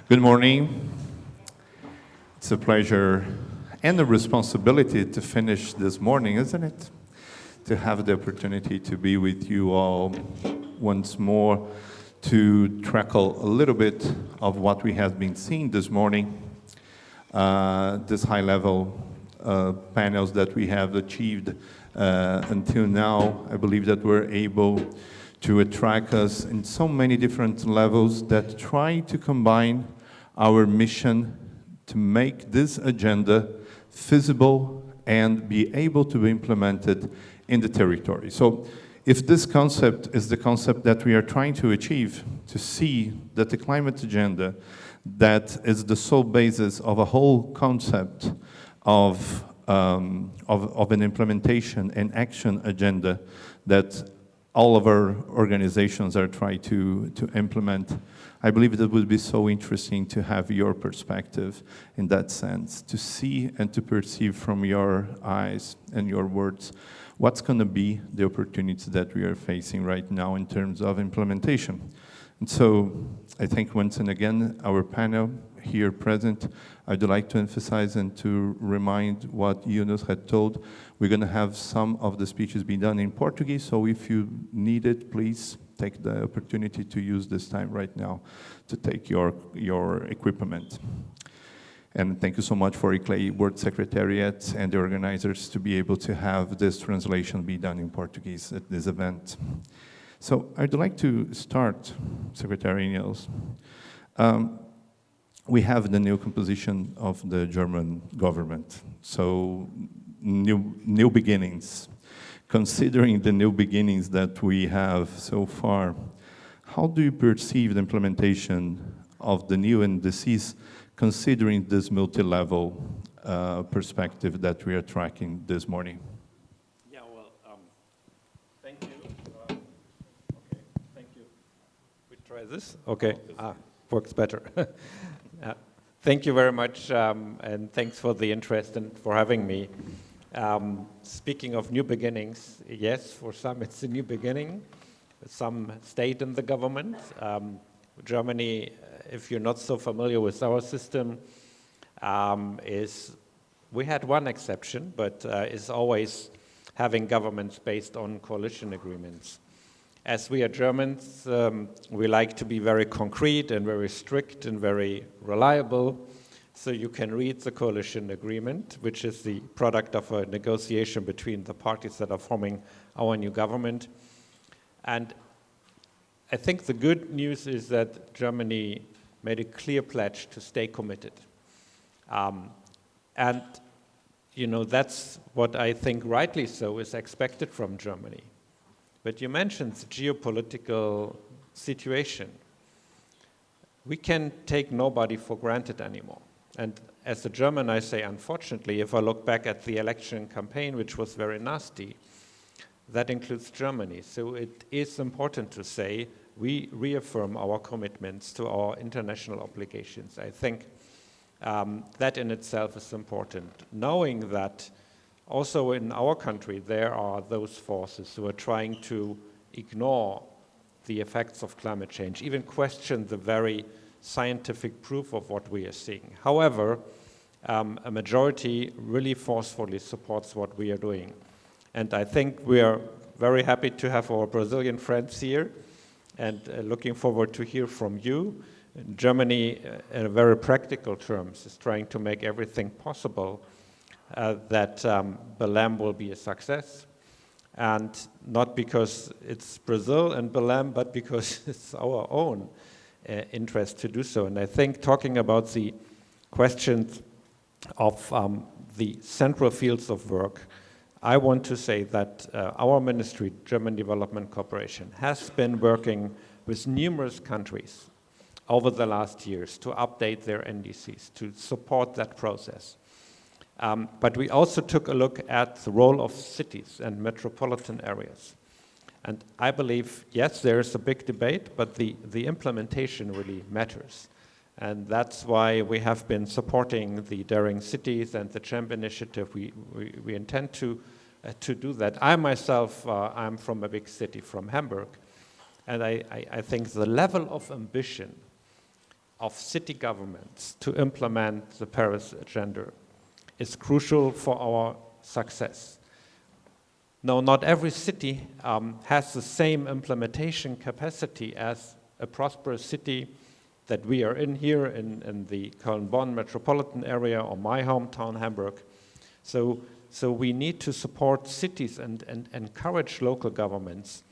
Good morning. It's a pleasure and a responsibility to finish this morning, isn't it? To have the opportunity to be with you all once more, to tackle a little bit of what we have been seeing this morning, this high-level panels that we have achieved until now. I believe that we're able to attract us in so many different levels that try to combine our mission to make this agenda feasible and be able to be implemented in the territory. So if this concept is the concept that we are trying to achieve, to see that the climate agenda, that is the sole basis of a whole concept of an implementation and action agenda that all of our organizations are trying to implement, I believe that would be so interesting to have your perspective in that sense, to see and to perceive from your eyes and your words what's going to be the opportunities that we are facing right now in terms of implementation. And so I think once and again, our panel here present, I'd like to emphasize and to remind what Niels had told. We're going to have some of the speeches be done in Portuguese, so if you need it, please take the opportunity to use this time right now to take your equipment. And thank you so much for ICLEI World Secretariat and the organizers to be able to have this translation be done in Portuguese at this event. So I'd like to start, Secretary Niels. We have the new composition of the German government, so new beginnings. Considering the new beginnings that we have so far, how do you perceive the implementation of the new indices considering this multi-level perspective that we are tracking this morning? Yeah, well, thank you. Okay, thank you. We try this? Okay, works better. Thank you very much, and thanks for the interest and for having me. Speaking of new beginnings, yes, for some it's a new beginning. Some stayed in the government. Germany, if you're not so familiar with our system, we had one exception, but is always having governments based on coalition agreements. As we are Germans, we like to be very concrete and very strict and very reliable. So you can read the coalition agreement, which is the product of a negotiation between the parties that are forming our new government. And I think the good news is that Germany made a clear pledge to stay committed. And, you know, that's what I think rightly so is expected from Germany. But you mentioned the geopolitical situation. We can take nobody for granted anymore. And as a German, I say, unfortunately, if I look back at the election campaign, which was very nasty, that includes Germany. So it is important to say we reaffirm our commitments to our international obligations. I think that in itself is important. Knowing that also in our country, there are those forces who are trying to ignore the effects of climate change, even question the very scientific proof of what we are seeing. However, a majority really forcefully supports what we are doing. And I think we are very happy to have our Brazilian friends here and looking forward to hear from you. Germany, in very practical terms, is trying to make everything possible that Belém will be a success. And not because it's Brazil and Belém, but because it's our own interest to do so. And I think talking about the questions of the central fields of work, I want to say that our ministry, German Development Corporation, has been working with numerous countries over the last years to update their NDCs, to support that process. But we also took a look at the role of cities and metropolitan areas. And I believe, yes, there is a big debate, but the implementation really matters. And that's why we have been supporting the Daring Cities and the CHAMP initiative. We intend to do that. I myself, I'm from a big city, from Hamburg, and I think the level of ambition of city governments to implement the Paris Agenda is crucial for our success. Now, not every city has the same implementation capacity as a prosperous city that we are in here in the Köln-Bonn metropolitan area or my hometown, Hamburg. So we need to support cities and encourage local governments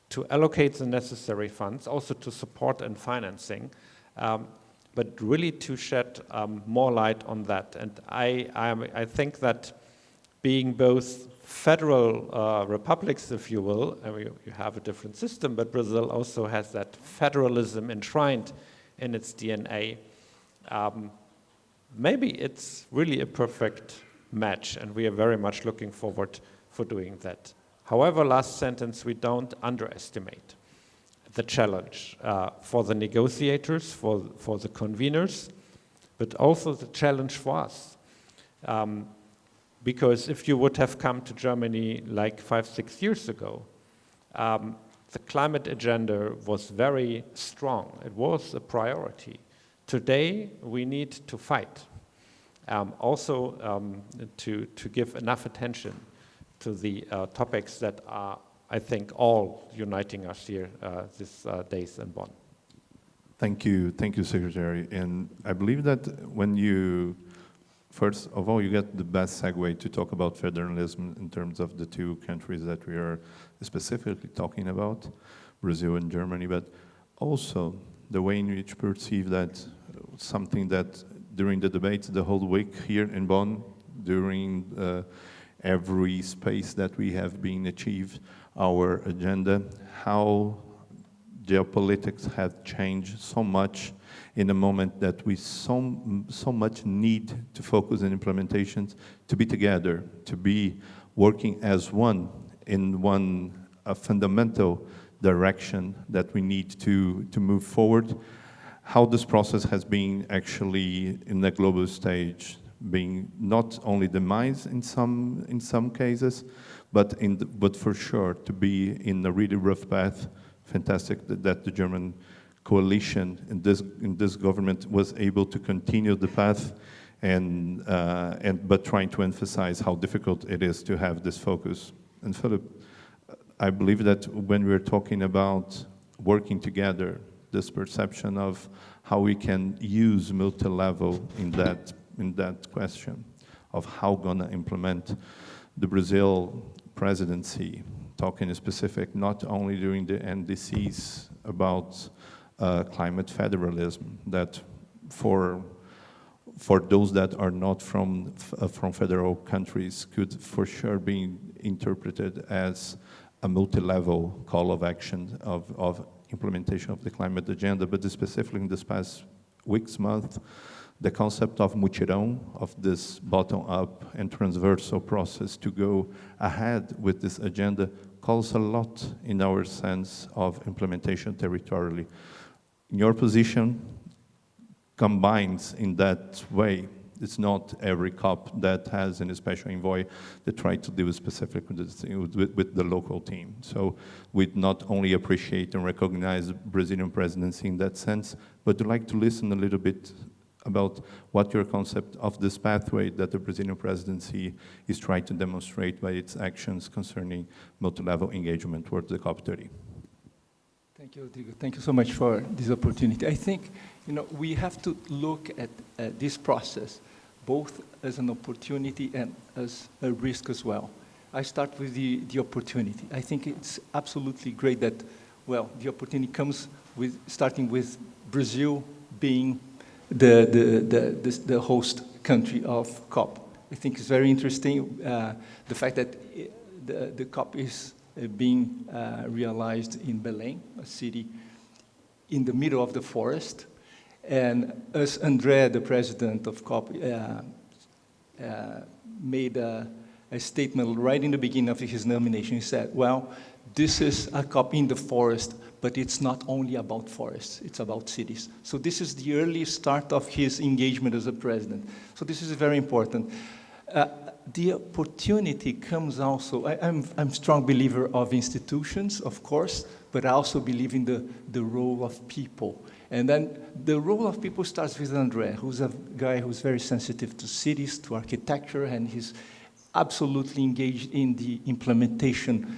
to allocate the necessary funds, also to support and financing, but really to shed more light on that. And I think that being both federal republics, if you will, I mean, you have a different system, but Brazil also has that federalism enshrined in its DNA. Maybe it's really a perfect match, and we are very much looking forward for doing that. However, last sentence, we don't underestimate the challenge for the negotiators, for the conveners, but also the challenge for us. Because if you would have come to Germany like 5-6 years ago, the climate agenda was very strong. It was a priority. Today, we need to fight. Also, to give enough attention to the topics that are, I think, all uniting us here these days in Bonn. Thank you, Secretary. And I believe that when you, first of all, you get the best segue to talk about federalism in terms of the two countries that we are specifically talking about, Brazil and Germany, but also the way in which you perceive that something that during the debates the whole week here in Bonn, during every space that we have been achieved, our agenda, how geopolitics have changed so much in a moment that we so much need to focus on implementations, to be together, to be working as one in a fundamental direction that we need to move forward. How this process has been actually in the global stage, being not only demise in some cases, but for sure to be in a really rough path. Fantastic that the German coalition in this government was able to continue the path, but trying to emphasize how difficult it is to have this focus. And Philip, I believe that when we're talking about working together, this perception of how we can use multi-level in that question of how gonna implement the Brazil presidency, talking specific not only during the NDCs about climate federalism, that for those that are not from federal countries could for sure be interpreted as a multi-level call of action of implementation of the climate agenda, but specifically in this past weeks, month, the concept of mutirão, of this bottom-up and transversal process to go ahead with this agenda calls a lot in our sense of implementation territorially. Your position combines in that way. It's not every COP that has an special envoy that try to deal specifically with the local team. So we not only appreciate and recognize Brazilian presidency in that sense, but would like to listen a little bit about what your concept of this pathway that the Brazilian presidency is trying to demonstrate by its actions concerning multi-level engagement towards the COP30. Thank you, Rodrigo. Thank you so much for this opportunity. I think, we have to look at this process both as an opportunity and as a risk as well. I start with the opportunity. I think it's absolutely great that, the opportunity comes with starting with Brazil being the host country of COP. I think it's very interesting the fact that the COP is being realized in Belém, a city in the middle of the forest. And as André, the president of COP, made a statement right in the beginning of his nomination, he said, this is a COP in the forest, but it's not only about forests, it's about cities. So this is the early start of his engagement as a president. So this is very important. The opportunity comes also, I'm a strong believer of institutions, of course, but I also believe in the role of people. And then the role of people starts with André, who's a guy who's very sensitive to cities, to architecture, and he's absolutely engaged in the implementation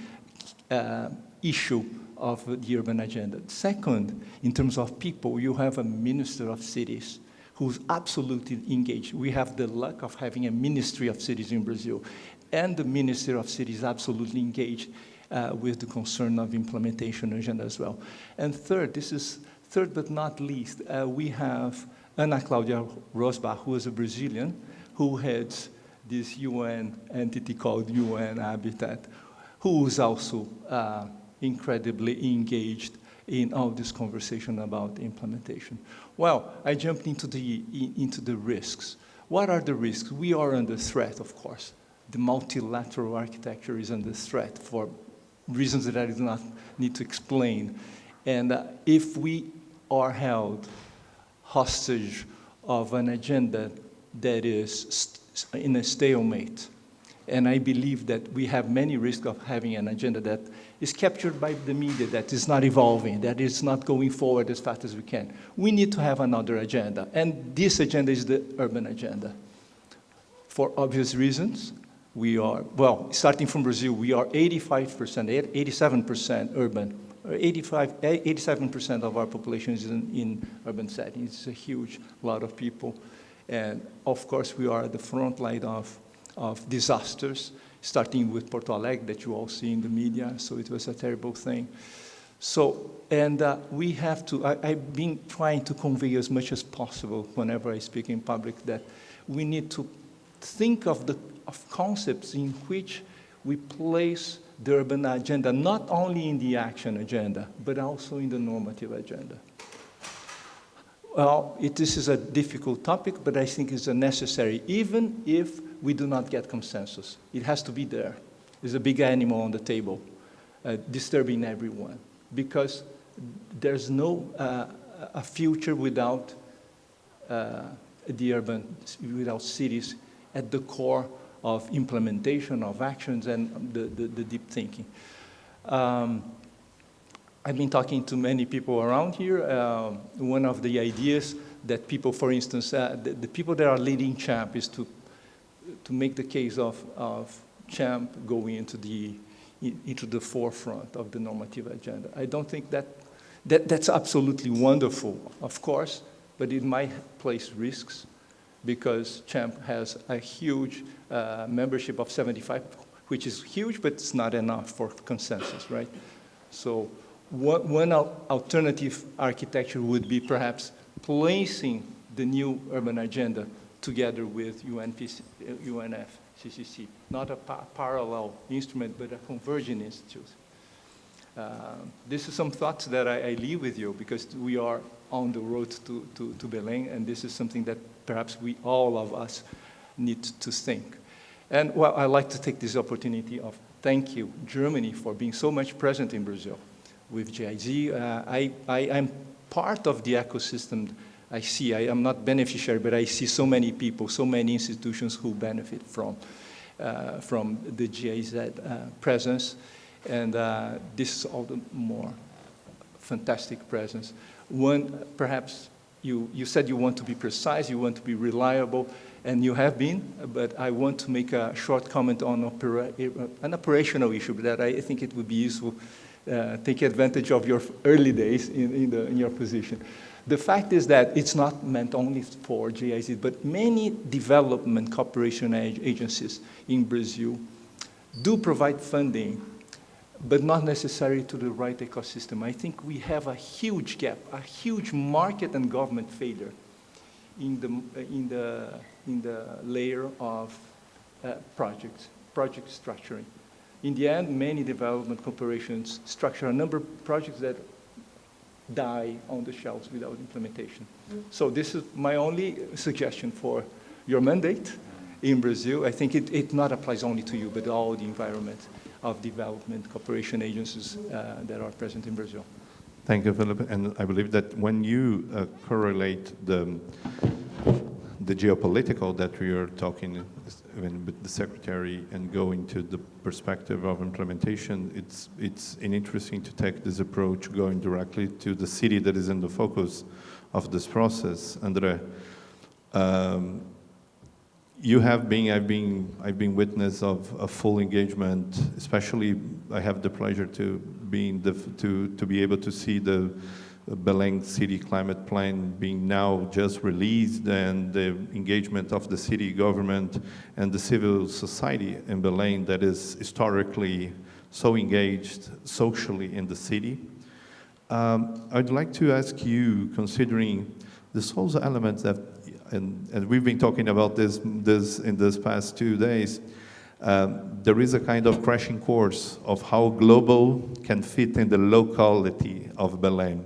issue of the urban agenda. Second, in terms of people, you have a minister of cities who's absolutely engaged. We have the luck of having a Ministry of Cities in Brazil, and the Minister of Cities absolutely engaged with the concern of implementation agenda as well. And third, third but not least, we have Ana Cláudia Rosbach, who is a Brazilian, who heads this UN entity called UN Habitat, who is also incredibly engaged in all this conversation about implementation. Well, I jumped into the risks. What are the risks? We are under threat, of course. The multilateral architecture is under threat for reasons that I do not need to explain. And if we are held hostage of an agenda that is in a stalemate, and I believe that we have many risks of having an agenda that is captured by the media, that is not evolving, that is not going forward as fast as we can. We need to have another agenda, and this agenda is the urban agenda. For obvious reasons, we are, well, starting from Brazil, we are 85%, 87% urban. 87% of our population is in urban settings. It's a huge lot of people. And of course, we are at the front line of disasters, starting with Porto Alegre that you all see in the media. So it was a terrible thing. So, and we have to, I've been trying to convey as much as possible whenever I speak in public that we need to think of concepts in which we place the urban agenda, not only in the action agenda, but also in the normative agenda. Well, this is a difficult topic, but I think it's a necessary, even if we do not get consensus. It has to be there. There's a big animal on the table, disturbing everyone, because there's no a future without without cities at the core of implementation of actions and the deep thinking. I've been talking to many people around here. One of the ideas that people, for instance, the people that are leading CHAMP is to make the case of CHAMP going into the forefront of the normative agenda. I don't think that's absolutely wonderful, of course, but it might place risks because CHAMP has a huge membership of 75, which is huge, but it's not enough for consensus, right? So one alternative architecture would be perhaps placing the new urban agenda together with UNFCCC, not a parallel instrument, but a convergent institute. This is some thoughts that I leave with you because we are on the road to Belém, and this is something that perhaps all of us need to think. And well, I'd like to take this opportunity of thank you, Germany, for being so much present in Brazil with GIZ. I'm part of the ecosystem. I am not beneficiary, but I see so many people, so many institutions who benefit from the GIZ presence. And this is all the more fantastic presence. One, perhaps you said you want to be precise, you want to be reliable, and you have been, but I want to make a short comment on an operational issue that I think it would be useful, take advantage of your early days in your position. The fact is that it's not meant only for GIZ, but many development cooperation agencies in Brazil do provide funding, but not necessarily to the right ecosystem. I think we have a huge gap, a huge market and government failure in the layer of project structuring. In the end, many development corporations structure a number of projects that die on the shelves without implementation. So this is my only suggestion for your mandate in Brazil. I think it not applies only to you, but all the environment of development cooperation agencies that are present in Brazil. Thank you, Philip. And I believe that when you correlate the the geopolitical that we are talking with the secretary and go into the perspective of implementation, it's interesting to take this approach going directly to the city that is in the focus of this process. André, I've been witness of a full engagement. Especially, I have the pleasure to be able to see the Belém City Climate Plan being now just released, and the engagement of the city government and the civil society in Belém that is historically so engaged socially in the city. I'd like to ask you, considering the social elements that, and we've been talking about this in this past 2 days, there is a kind of crashing course of how global can fit in the locality of Belém.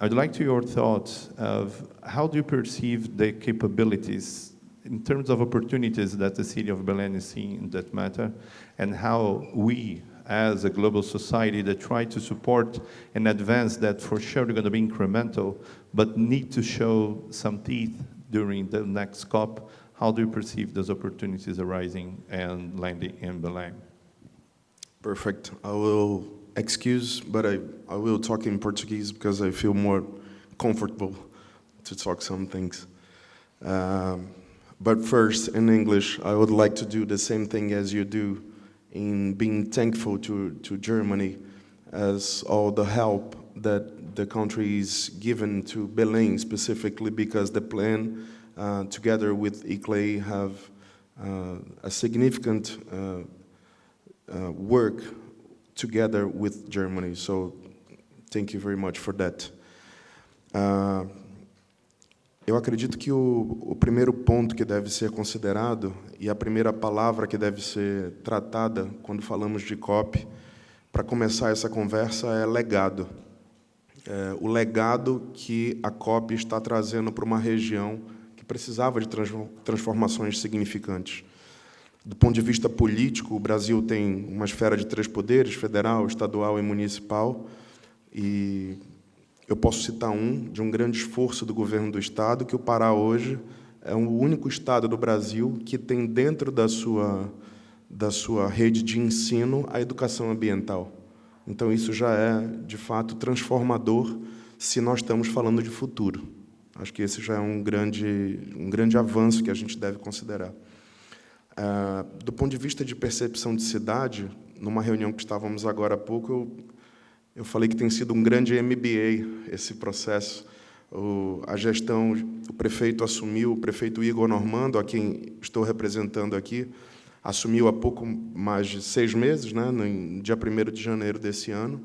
I'd like to your thoughts of how do you perceive the capabilities in terms of opportunities that the city of Belém is seeing in that matter, and how we, as a global society that try to support and advance that, for sure they're going to be incremental, but need to show some teeth during the next COP. How do you perceive those opportunities arising and landing in Belém? Perfect. I will excuse, but I will talk in Portuguese because I feel more comfortable to talk some things. But first, in English, I would like to do the same thing as you do in being thankful to Germany as all the help that the country is given to Belém specifically, because the plan, together with ICLEI, have a significant work together with Germany. So thank you very much for that. Eu acredito que o primeiro ponto que deve ser considerado e a primeira palavra que deve ser tratada quando falamos de COP, para começar essa conversa, é legado. O legado que a COP está trazendo para uma região que precisava de transformações significantes. Do ponto de vista político, o Brasil tem uma esfera de 3 poderes, federal, estadual e municipal, e eu posso citar de um grande esforço do governo do Estado, que o Pará hoje é o único estado do Brasil que tem dentro da sua rede de ensino a educação ambiental. Então, isso já é, de fato, transformador se nós estamos falando de futuro. Acho que esse já é um grande avanço que a gente deve considerar. Do ponto de vista de percepção de cidade, numa reunião que estávamos agora há pouco, eu falei que tem sido um grande MBA esse processo. A gestão, o prefeito assumiu, o prefeito Igor Normando, a quem estou representando aqui, assumiu há pouco mais de 6 meses, né, no dia 1º de janeiro desse ano,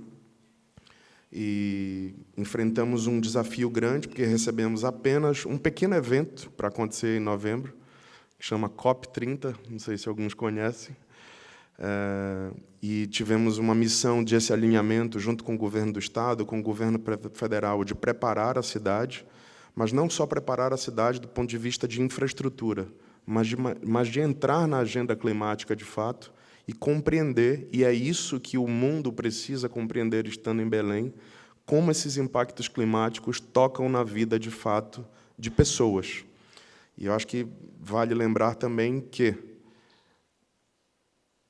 e enfrentamos um desafio grande, porque recebemos apenas um pequeno evento para acontecer em novembro, que chama COP30, não sei se alguns conhecem, e tivemos uma missão de esse alinhamento junto com o governo do Estado, com o governo federal, de preparar a cidade, mas não só preparar a cidade do ponto de vista de infraestrutura, mas de entrar na agenda climática de fato e compreender, e é isso que o mundo precisa compreender estando em Belém, como esses impactos climáticos tocam na vida de fato de pessoas. E eu acho que vale lembrar também que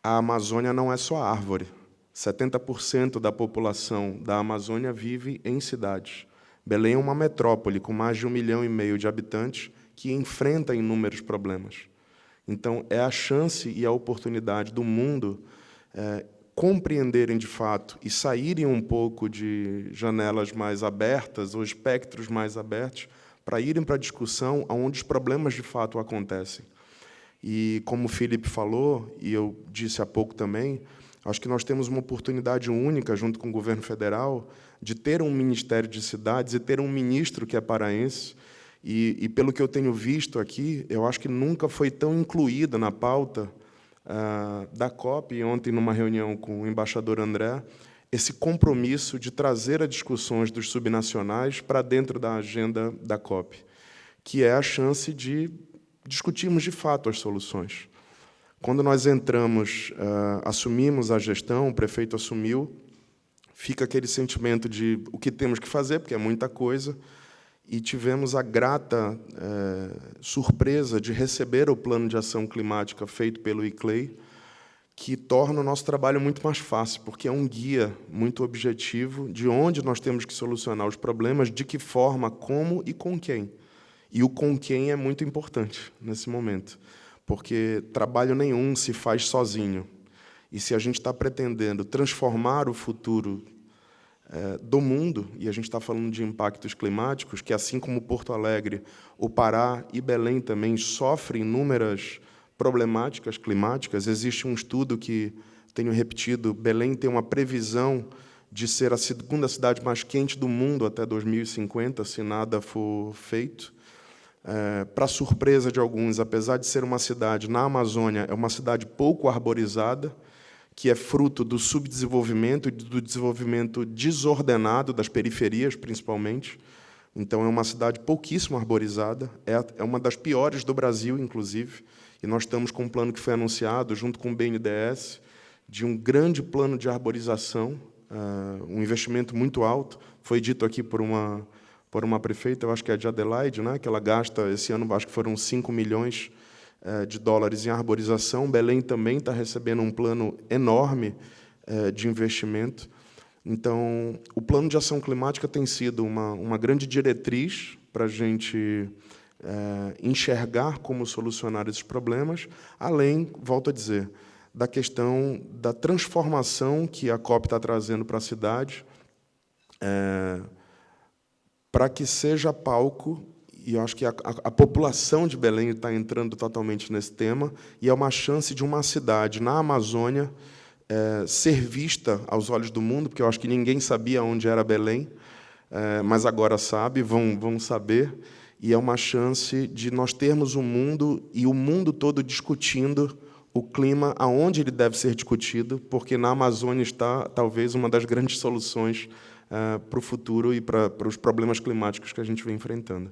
a Amazônia não é só árvore. 70% da população da Amazônia vive em cidades. Belém é uma metrópole com mais de 1,5 milhão de habitantes que enfrenta inúmeros problemas. Então, é a chance e a oportunidade do mundo compreenderem de fato e saírem um pouco de janelas mais abertas ou espectros mais abertos para irem para a discussão onde os problemas de fato acontecem. E, como o Felipe falou, e eu disse há pouco também, acho que nós temos uma oportunidade única, junto com o governo federal, de ter um Ministério de Cidades e ter um ministro que é paraense. E pelo que eu tenho visto aqui, eu acho que nunca foi tão incluída na pauta da COP, e ontem, numa reunião com o embaixador André, esse compromisso de trazer as discussões dos subnacionais para dentro da agenda da COP, que é a chance de discutirmos, de fato, as soluções. Quando nós entramos, assumimos a gestão, o prefeito assumiu, fica aquele sentimento de o que temos que fazer, porque é muita coisa, e tivemos a grata surpresa de receber o plano de ação climática feito pelo ICLEI, que torna o nosso trabalho muito mais fácil, porque é um guia muito objetivo de onde nós temos que solucionar os problemas, de que forma, como e com quem. E o com quem é muito importante nesse momento, porque trabalho nenhum se faz sozinho. E se a gente está pretendendo transformar o futuro do mundo, e a gente está falando de impactos climáticos, que, assim como Porto Alegre, o Pará e Belém também sofrem inúmeras problemáticas climáticas. Existe um estudo que, tenho repetido, Belém tem uma previsão de ser a segunda cidade mais quente do mundo até 2050, se nada for feito. Para surpresa de alguns, apesar de ser uma cidade na Amazônia, é uma cidade pouco arborizada, que é fruto do subdesenvolvimento e do desenvolvimento desordenado das periferias, principalmente. Então, é uma cidade pouquíssimo arborizada, é uma das piores do Brasil, inclusive, e nós estamos com um plano que foi anunciado, junto com o BNDES, de um grande plano de arborização, um investimento muito alto. Foi dito aqui por uma prefeita, eu acho que é de Adelaide, né, que ela gasta, esse ano, acho que foram 5 milhões de dólares em arborização. Belém também está recebendo um plano enorme de investimento. Então, o plano de ação climática tem sido uma grande diretriz para a gente enxergar como solucionar esses problemas, além, volto a dizer, da questão da transformação que a COP está trazendo para a cidade, para que seja palco, e eu acho que a população de Belém está entrando totalmente nesse tema, e é uma chance de uma cidade na Amazônia ser vista aos olhos do mundo, porque eu acho que ninguém sabia onde era Belém, mas agora sabe, vão saber, e é uma chance de nós termos um mundo, e o mundo todo discutindo o clima, aonde ele deve ser discutido, porque na Amazônia está, talvez, uma das grandes soluções para o futuro e para os problemas climáticos que a gente vem enfrentando.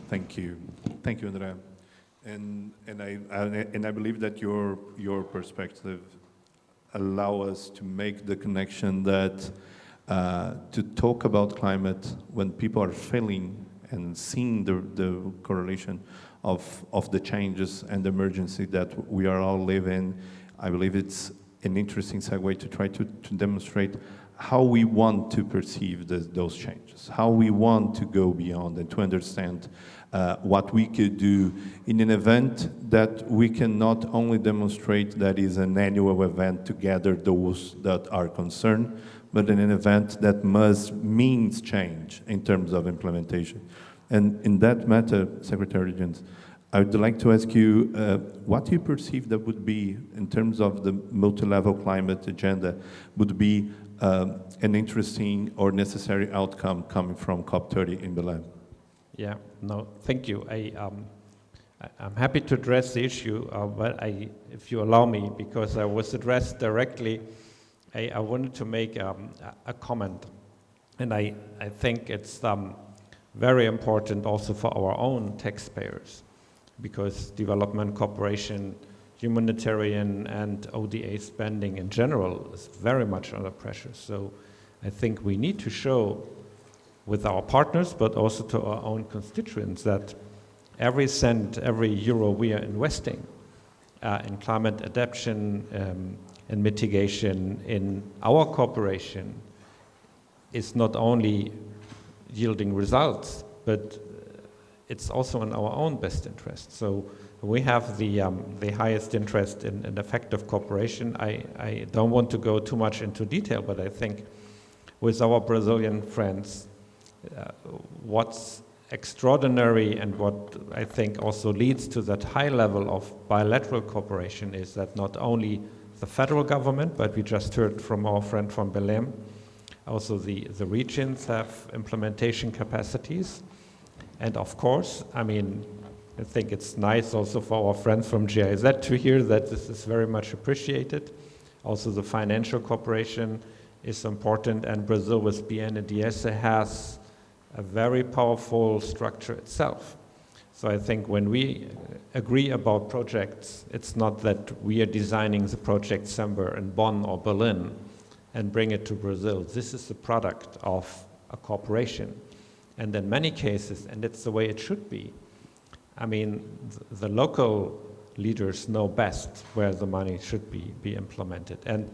Thank you, André. And I believe that your perspective allow us to make the connection that to talk about climate when people are feeling and seeing the correlation of the changes and the emergency that we are all living. I believe it's an interesting segue to try to demonstrate how we want to perceive those changes, how we want to go beyond and to understand what we could do in an event that we can not only demonstrate that is an annual event to gather those that are concerned, but in an event that means change in terms of implementation. And in that matter, Secretary Jens, I would like to ask you what you perceive that would be, in terms of the multi-level climate agenda, would be an interesting or necessary outcome coming from COP30 in Belém. Yeah, no, thank you. I'm happy to address the issue, but if you allow me, because I was addressed directly, I wanted to make a comment. And I think it's very important also for our own taxpayers, because development cooperation, humanitarian and ODA spending in general is very much under pressure. So I think we need to show with our partners, but also to our own constituents, that every cent, every euro we are investing in climate adaptation and mitigation in our cooperation is not only yielding results, but it's also in our own best interest. So we have the highest interest in effective cooperation. I don't want to go too much into detail, but I think with our Brazilian friends, what's extraordinary and what I think also leads to that high level of bilateral cooperation is that not only the federal government, but we just heard from our friend from Belém, also the regions have implementation capacities. And of course, I mean, I think it's nice also for our friends from GIZ to hear that this is very much appreciated. Also the financial cooperation is important, and Brazil with BNDES has a very powerful structure itself. So I think when we agree about projects, it's not that we are designing the project somewhere in Bonn or Berlin and bring it to Brazil. This is the product of a corporation. And in many cases, and it's the way it should be, I mean, the local leaders know best where the money should be implemented. And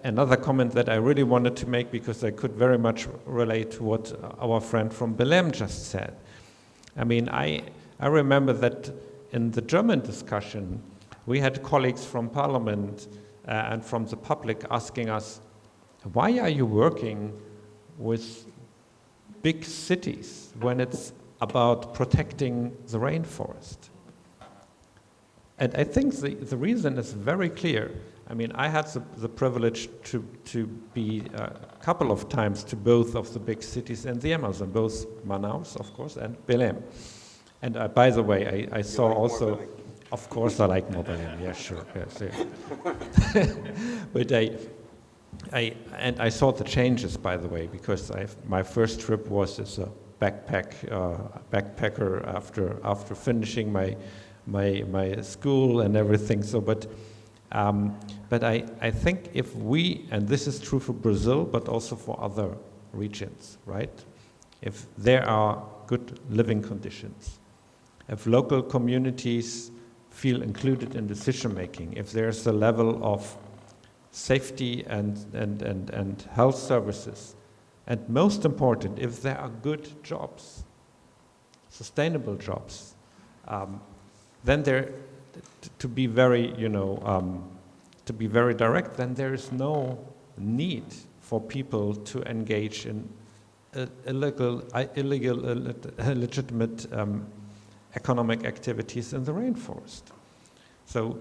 another comment that I really wanted to make, because I could very much relate to what our friend from Belém just said. I mean, I remember that in the German discussion, we had colleagues from Parliament and from the public asking us, why are you working with big cities when it's about protecting the rainforest? And I think the reason is very clear. I mean, I had the privilege to be a couple of times to both of the big cities in the Amazon, both Manaus, of course, and Belém. And by the way, I saw also, of course I like more Belém, yeah, sure, yes, yeah. But I saw the changes, by the way, because my first trip was as a backpacker after finishing my school and everything. So, but I think if we, and this is true for Brazil, but also for other regions, right? If there are good living conditions, if local communities feel included in decision making, if there's a level of safety and health services, and most important, if there are good jobs, sustainable jobs, then to be very direct, then there is no need for people to engage in illegitimate economic activities in the rainforest. So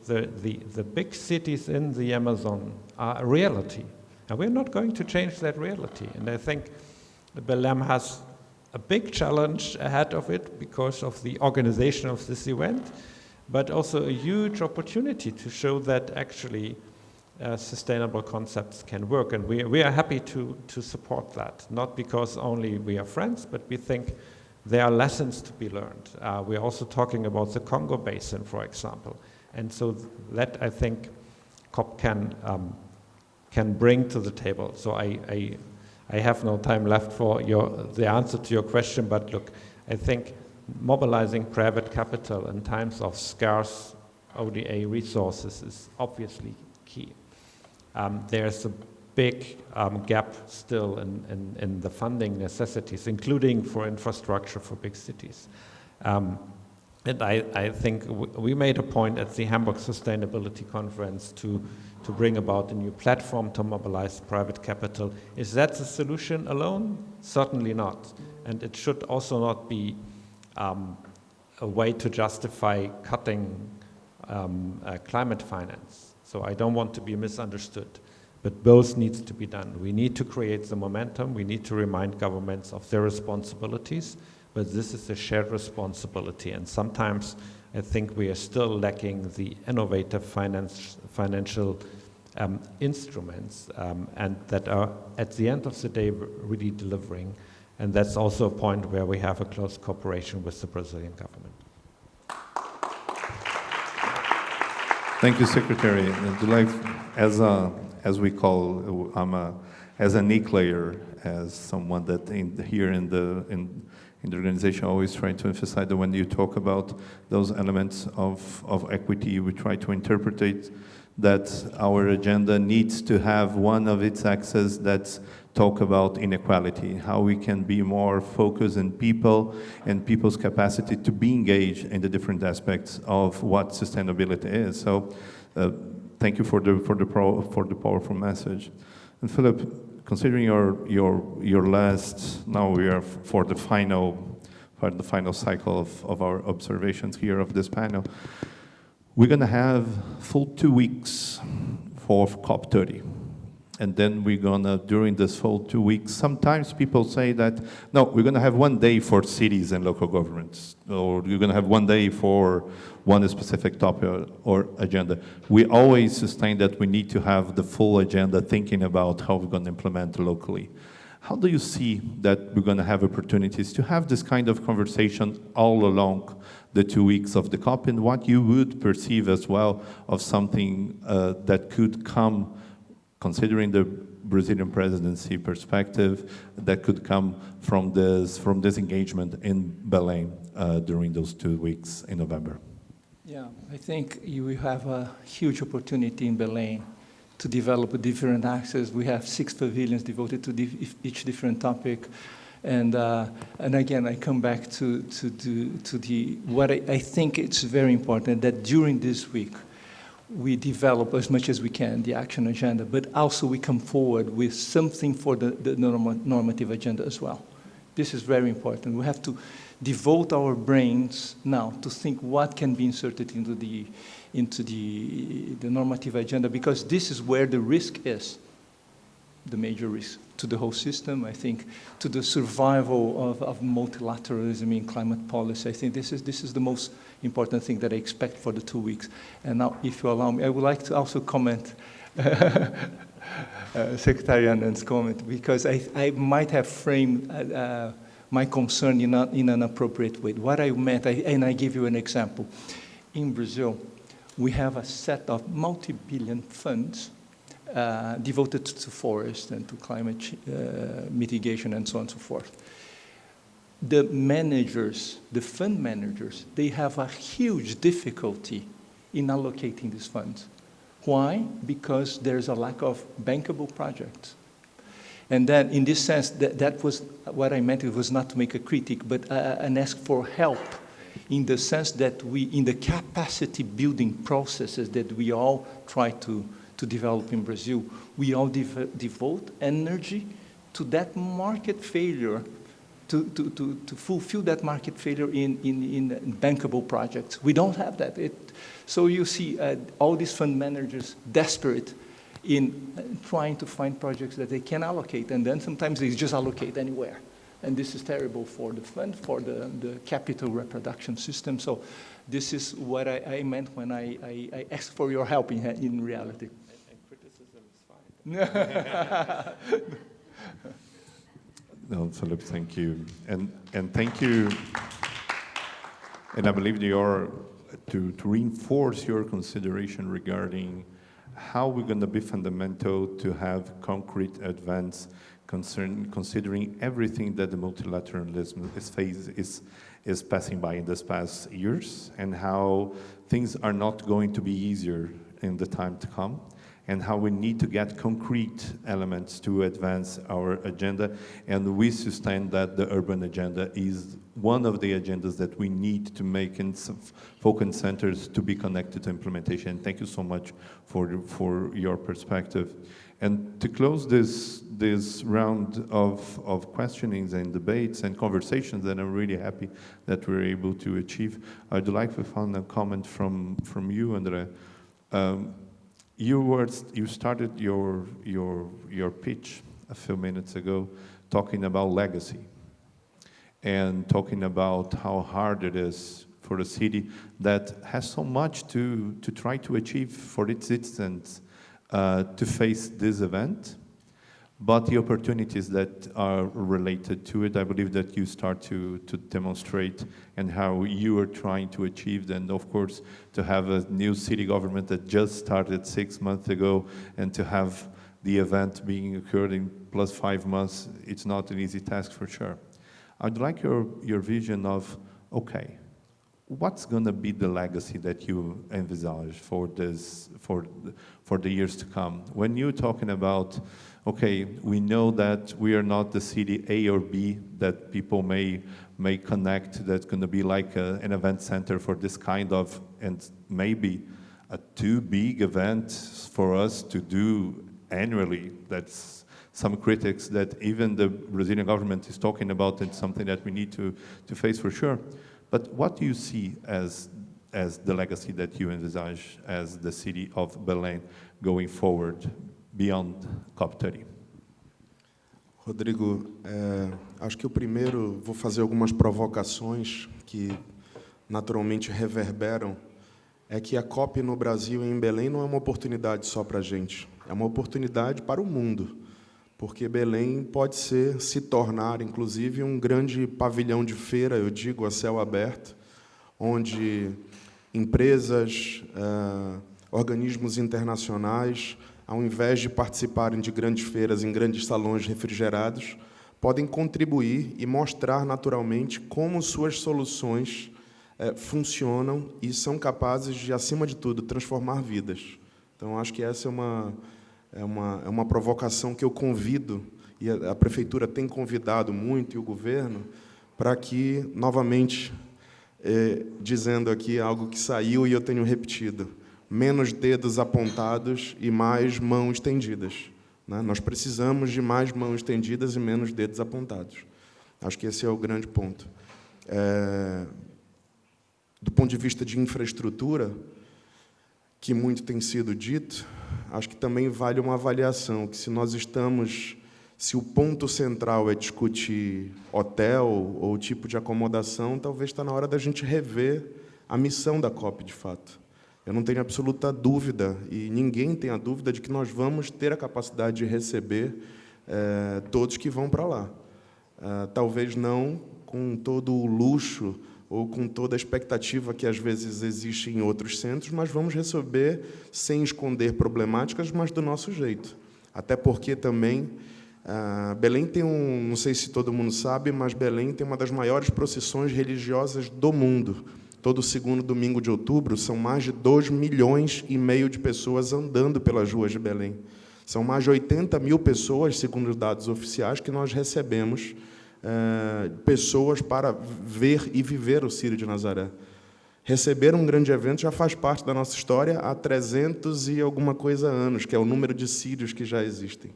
the big cities in the Amazon are a reality, and we're not going to change that reality. And I think Belém has a big challenge ahead of it because of the organization of this event, but also a huge opportunity to show that actually sustainable concepts can work. And we are happy to support that, not because only we are friends, but we think there are lessons to be learned. We're also talking about the Congo Basin, for example. And so that, I think, COP can bring to the table. So I have no time left for the answer to your question, but look, I think mobilizing private capital in times of scarce ODA resources is obviously key. There's a big gap still in the funding necessities, including for infrastructure for big cities. And I think we made a point at the Hamburg Sustainability Conference to bring about a new platform to mobilize private capital. Is that the solution alone? Certainly not. And it should also not be a way to justify cutting climate finance. So I don't want to be misunderstood. But both needs to be done. We need to create the momentum. We need to remind governments of their responsibilities. But this is a shared responsibility. And sometimes I think we are still lacking the innovative financial instruments and that are, at the end of the day, really delivering. And that's also a point where we have a close cooperation with the Brazilian government. Thank you, Secretary. As we call, as an ICLEI, as someone that here in the organization always trying to emphasize that when you talk about those elements of equity, we try to interpret that our agenda needs to have one of its axes that's talk about inequality, how we can be more focused in people and people's capacity to be engaged in the different aspects of what sustainability is. So thank you for the powerful message. And Philip, considering your last, now we are for the final cycle of our observations here of this panel. We're going to have full 2 weeks for COP30. And then we're going to, during this full 2 weeks, sometimes people say that, no, we're going to have 1 day for cities and local governments, or you're going to have 1 day for one specific topic or agenda. We always sustain that we need to have the full agenda thinking about how we're going to implement locally. How do you see that we're going to have opportunities to have this kind of conversation all along the 2 weeks of the COP, and what you would perceive as well of something that could come, considering the Brazilian presidency perspective, that could come from this engagement in Belém during those 2 weeks in November? Yeah, I think you will have a huge opportunity in Belém to develop a different access. We have 6 pavilions devoted to each different topic. And again, I come back to what I think it's very important that during this week, we develop as much as we can the action agenda, but also we come forward with something for the normative agenda as well. This is very important. We have to devote our brains now to think what can be inserted into the normative agenda, because this is where the risk is, the major risk to the whole system, I think, to the survival of multilateralism in climate policy. I think this is the most important thing that I expect for the 2 weeks. And now, if you allow me, I would like to also comment Secretary Annen's comment, because I might have framed my concern in an appropriate way. What I meant, and I give you an example. In Brazil, we have a set of multi-billion funds devoted to forest and to climate mitigation and so on and so forth. The managers, the fund managers, they have a huge difficulty in allocating these funds. Why? Because there's a lack of bankable projects. And then, in this sense, that was what I meant. It was not to make a critique, but an ask for help in the sense that in the capacity building processes that we all try to develop in Brazil, we all devote energy to that market failure, to fulfill that market failure in bankable projects. We don't have that. So you see all these fund managers desperate in trying to find projects that they can allocate, and then sometimes they just allocate anywhere. And this is terrible for the fund, for the capital reproduction system. So this is what I meant when I asked for your help in reality. And criticism is fine. No, Philip, thank you. And thank you. And I believe to reinforce your consideration regarding how we're going to be fundamental to have concrete advance considering everything that the multilateralism is passing by in this past years, and how things are not going to be easier in the time to come, and how we need to get concrete elements to advance our agenda. And we sustain that the urban agenda is one of the agendas that we need to make in some focus centers to be connected to implementation. Thank you so much for your perspective. And to close this round of questionings and debates and conversations that I'm really happy that we're able to achieve, I'd like to find a comment from you, André. You started your pitch a few minutes ago talking about legacy and talking about how hard it is for a city that has so much to try to achieve for its citizens to face this event, but the opportunities that are related to it, I believe that you start to demonstrate, and how you are trying to achieve, and of course to have a new city government that just started 6 months ago, and to have the event being occurred in plus 5 months, it's not an easy task for sure. I'd like your vision of, okay, what's going to be the legacy that you envisage for the years to come? When you're talking about, okay, we know that we are not the city A or B that people may connect, that's going to be like an event center for this kind of, and maybe a too big event for us to do annually. That's some critics that even the Brazilian government is talking about. It's something that we need to face for sure. But what do you see as the legacy that you envisage as the city of Belém going forward beyond COP30? Rodrigo, acho que o primeiro, vou fazer algumas provocações que naturalmente reverberam, é que a COP no Brasil e em Belém não é uma oportunidade só para a gente, é uma oportunidade para o mundo. porque Belém pode se tornar, inclusive, um grande pavilhão de feira, eu digo, a céu aberto, onde empresas, organismos internacionais, ao invés de participarem de grandes feiras em grandes salões refrigerados, podem contribuir e mostrar naturalmente como suas soluções funcionam e são capazes de, acima de tudo, transformar vidas. Então, acho que essa é uma provocação que eu convido, e a Prefeitura tem convidado muito, e o governo, para que, novamente, dizendo aqui algo que saiu e eu tenho repetido, menos dedos apontados e mais mãos estendidas. Né? Nós precisamos de mais mãos estendidas e menos dedos apontados. Acho que esse é o grande ponto. Do ponto de vista de infraestrutura, que muito tem sido dito, acho que também vale uma avaliação, que se o ponto central é discutir hotel ou tipo de acomodação, talvez está na hora da gente rever a missão da COP, de fato. Eu não tenho absoluta dúvida, e ninguém tem a dúvida, de que nós vamos ter a capacidade de receber todos que vão para lá. Talvez não com todo o luxo ou com toda a expectativa que, às vezes, existe em outros centros, mas vamos receber sem esconder problemáticas, mas do nosso jeito. Até porque, também, Belém tem não sei se todo mundo sabe, mas Belém tem uma das maiores procissões religiosas do mundo. Todo segundo domingo de outubro, são mais de 2,5 milhões de pessoas andando pelas ruas de Belém. São mais de 80 mil pessoas, segundo os dados oficiais, que nós recebemos, pessoas para ver e viver o Círio de Nazaré. Receber um grande evento já faz parte da nossa história há 300 e alguma coisa anos, que é o número de círios que já existem.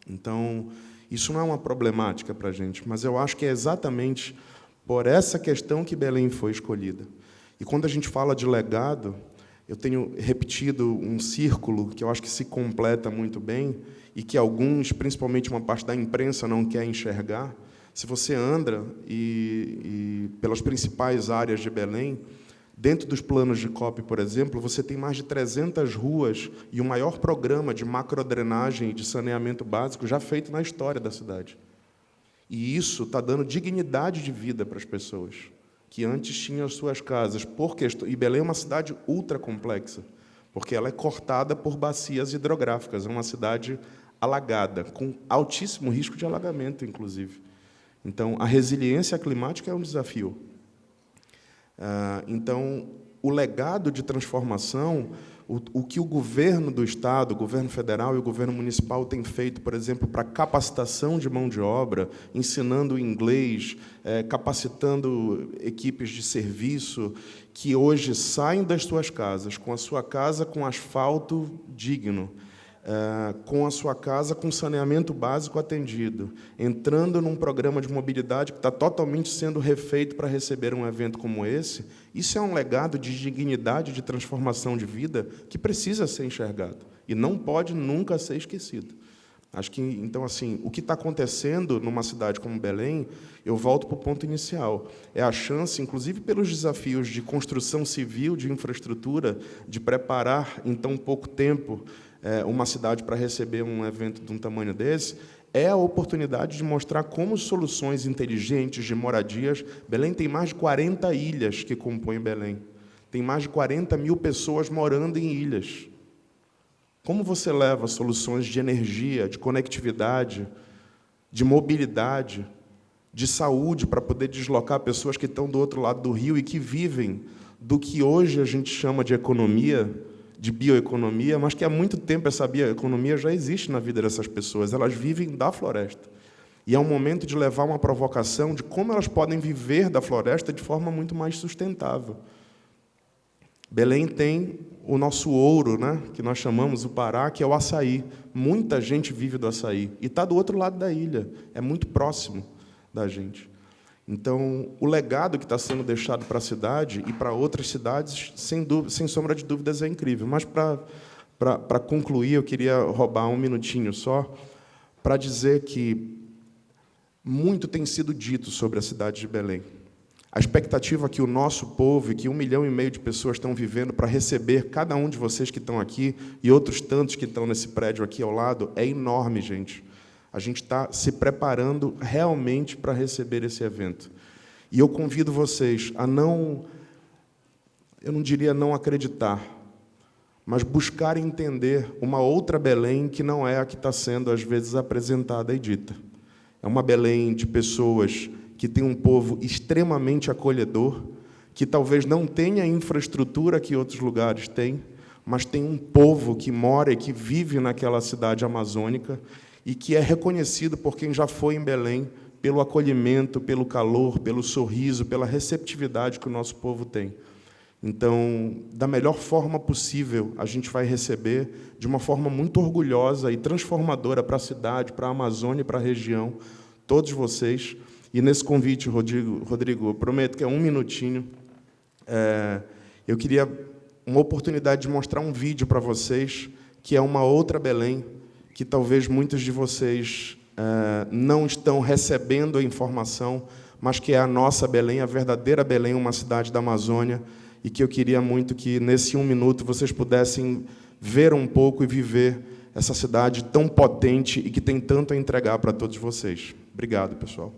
Então, isso não é uma problemática para a gente, mas eu acho que é exatamente por essa questão que Belém foi escolhida. E quando a gente fala de legado, eu tenho repetido um círculo que eu acho que se completa muito bem e que alguns, principalmente uma parte da imprensa, não quer enxergar. Se você anda pelas principais áreas de Belém, dentro dos planos de COP, por exemplo, você tem mais de 300 ruas e o maior programa de macrodrenagem e de saneamento básico já feito na história da cidade. E isso está dando dignidade de vida para as pessoas, que antes tinham as suas casas. E Belém é uma cidade ultra complexa, porque ela é cortada por bacias hidrográficas. É uma cidade alagada, com altíssimo risco de alagamento, inclusive. Então, a resiliência climática é um desafio. Então, o legado de transformação, o que o governo do Estado, o governo federal e o governo municipal têm feito, por exemplo, para capacitação de mão de obra, ensinando inglês, capacitando equipes de serviço, que hoje saem das suas casas, com a sua casa com asfalto digno, com a sua casa com saneamento básico atendido, entrando num programa de mobilidade que está totalmente sendo refeito para receber um evento como esse, isso é um legado de dignidade, de transformação de vida que precisa ser enxergado e não pode nunca ser esquecido. Acho que, então, assim, o que está acontecendo numa cidade como Belém, eu volto para o ponto inicial, é a chance, inclusive pelos desafios de construção civil, de infraestrutura, de preparar em tão pouco tempo uma cidade para receber um evento de um tamanho desse, é a oportunidade de mostrar como soluções inteligentes de moradias... Belém tem mais de 40 ilhas que compõem Belém. Tem mais de 40 mil pessoas morando em ilhas. Como você leva soluções de energia, de conectividade, de mobilidade, de saúde, para poder deslocar pessoas que estão do outro lado do rio e que vivem do que hoje a gente chama de economia, de bioeconomia, mas que há muito tempo essa bioeconomia já existe na vida dessas pessoas. Elas vivem da floresta. E é um momento de levar uma provocação de como elas podem viver da floresta de forma muito mais sustentável. Belém tem o nosso ouro, né, que nós chamamos o Pará, que é o açaí. Muita gente vive do açaí. E está do outro lado da ilha. É muito próximo da gente. Então, o legado que está sendo deixado para a cidade e para outras cidades, sem sombra de dúvidas, é incrível. Mas, para concluir, eu queria roubar um minutinho só para dizer que muito tem sido dito sobre a cidade de Belém. A expectativa que o nosso povo e que 1,5 milhão de pessoas estão vivendo para receber cada um de vocês que estão aqui e outros tantos que estão nesse prédio aqui ao lado é enorme, gente. A gente está se preparando realmente para receber esse evento. E eu convido vocês a não, eu não diria não acreditar, mas buscar entender uma outra Belém que não é a que está sendo, às vezes, apresentada e dita. É uma Belém de pessoas que tem um povo extremamente acolhedor, que talvez não tenha a infraestrutura que outros lugares têm, mas tem um povo que mora e que vive naquela cidade amazônica e que é reconhecido por quem já foi em Belém pelo acolhimento, pelo calor, pelo sorriso, pela receptividade que o nosso povo tem. Então, da melhor forma possível, a gente vai receber, de uma forma muito orgulhosa e transformadora para a cidade, para a Amazônia e para a região, todos vocês. E nesse convite, Rodrigo, eu prometo que é 1 minutinho. Eu queria uma oportunidade de mostrar um vídeo para vocês, que é uma outra Belém, que talvez muitos de vocês não estão recebendo a informação, mas que é a nossa Belém, a verdadeira Belém, uma cidade da Amazônia, e que eu queria muito que, nesse 1 minuto, vocês pudessem ver um pouco e viver essa cidade tão potente e que tem tanto a entregar para todos vocês. Obrigado, pessoal.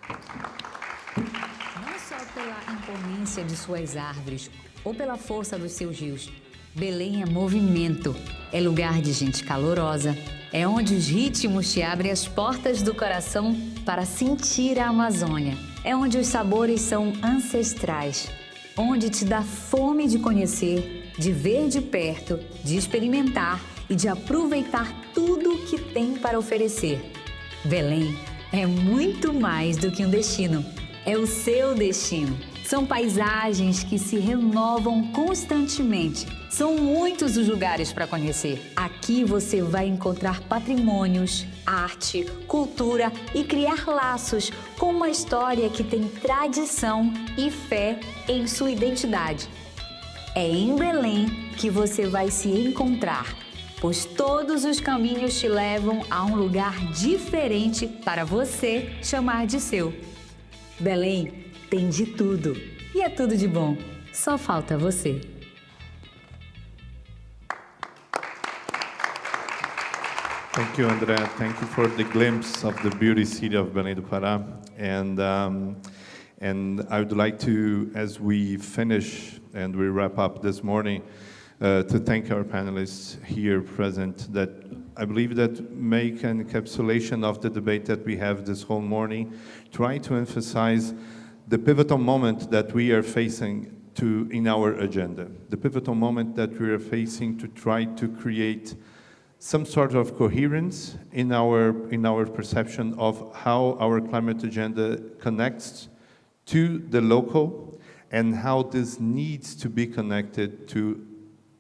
Não só pela imponência de suas árvores ou pela força dos seus rios, Belém é movimento, é lugar de gente calorosa, é onde os ritmos te abrem as portas do coração para sentir a Amazônia, é onde os sabores são ancestrais, onde te dá fome de conhecer, de ver de perto, de experimentar e de aproveitar tudo o que tem para oferecer. Belém é muito mais do que um destino, é o seu destino. São paisagens que se renovam constantemente. São muitos os lugares para conhecer. Aqui você vai encontrar patrimônios, arte, cultura e criar laços com uma história que tem tradição e fé em sua identidade. É em Belém que você vai se encontrar, pois todos os caminhos te levam a um lugar diferente para você chamar de seu. Belém tem de tudo, e é tudo de bom, só falta você. Thank you, André. Thank you for the glimpse of the beauty city of Belém do Pará. And I would like to, as we finish and we wrap up this morning, to thank our panelists here present that I believe that make an encapsulation of the debate that we have this whole morning, try to emphasize the pivotal moment that we are facing in our agenda, the pivotal moment that we are facing to try to create some sort of coherence in our perception of how our climate agenda connects to the local and how this needs to be connected to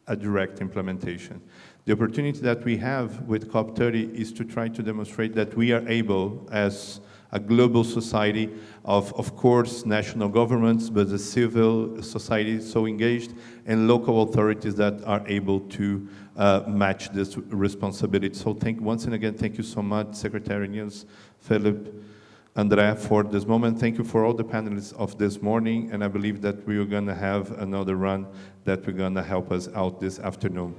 a direct implementation. The opportunity that we have with COP30 is to try to demonstrate that we are able, as a global society of course, national governments, but the civil society so engaged, and local authorities that are able to match this responsibility. So once and again, thank you so much, Secretary Niels, Philip, André, for this moment. Thank you for all the panelists of this morning, and I believe that we are going to have another run that we're going to help us out this afternoon.